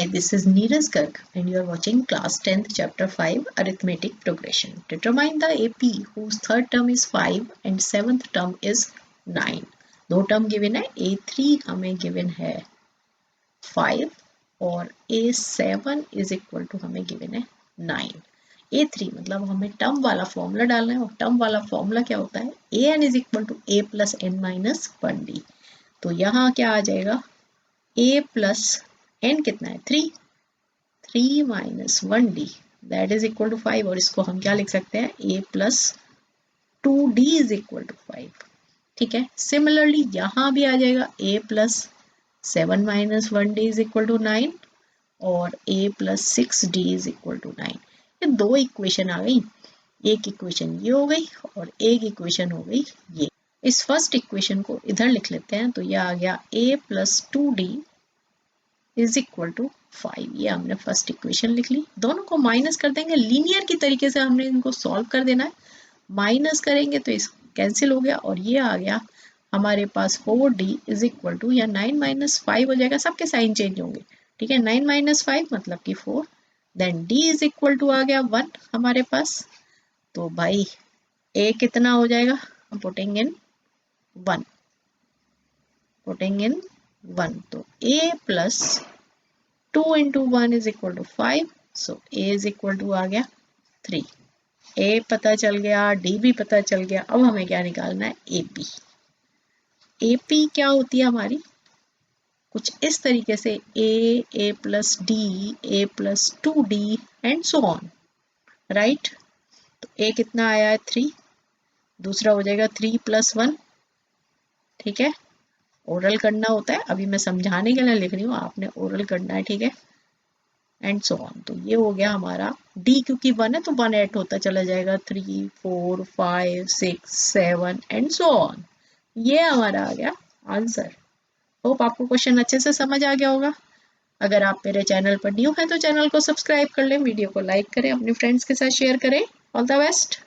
Hi, this is Neeraj Garg and you are watching class 10th chapter 5 arithmetic progression. Determine the AP whose third term is 5 and seventh term is 9. दो term given है, A3 हमें given है 5 और A7 is equal to हमें given है 9. A3 मतलब हमें term वाला फॉर्मूला डालना है और टर्म वाला फॉर्मूला क्या होता है, an is equal to a plus n minus 1d. तो यहाँ क्या आ जाएगा, a प्लस n कितना है 3 minus 1d that is equal to 5 और इसको हम क्या लिख सकते हैं, a plus 2d is equal to 5. ठीक है, सिमिलरली यहाँ भी आ जाएगा a plus 7 minus 1d is equal to 9 और a plus 6d is equal to 9. ये दो इक्वेशन आ गई, एक इक्वेशन ये हो गई और एक इक्वेशन हो गई ये. इस फर्स्ट इक्वेशन को इधर लिख लेते हैं, तो ये आ गया a plus 2d is equal to 5. ये हमने फर्स्ट इक्वेशन लिख ली. दोनों को माइनस कर देंगे, लीनियर की तरीके से हमने इनको सॉल्व कर देना है. माइनस करेंगे तो इस कैंसिल हो गया और ये आ गया हमारे पास 4d इज इक्वल टू, या 9 माइनस 5 हो जाएगा, सबके साइन चेंज होंगे. ठीक है, 9 माइनस 5 मतलब कि 4, then d is equal to आ गया 1 हमारे पास. तो भाई a कितना हो जाएगा, हम पुटिंग इन 1, तो a plus 2 into 1 is equal to 5, so a is equal to आ गया 3. a पता चल गया, d भी पता चल गया. अब हमें क्या निकालना है, ap. ap क्या होती है हमारी, कुछ इस तरीके से a plus d, a plus 2d and so on, right. तो a कितना आया है 3, दूसरा हो जाएगा 3 प्लस 1. ठीक है, ओरल करना होता है, अभी मैं समझाने के लिए लिख रही हूँ, आपने ओरल करना है. ठीक है, एंड सो ऑन. तो ये हो गया हमारा d, क्योंकि 1 है तो 1 ऐड होता चला जाएगा, 3 4 5 6 7 एंड सो ऑन. ये हमारा आ गया आंसर. होप आपको क्वेश्चन अच्छे से समझ आ गया होगा. अगर आप मेरे चैनल पर न्यू हैं तो चैनल को सब्सक्राइब कर लें, वीडियो को लाइक करें, अपने फ्रेंड्स के साथ शेयर करें. All the best.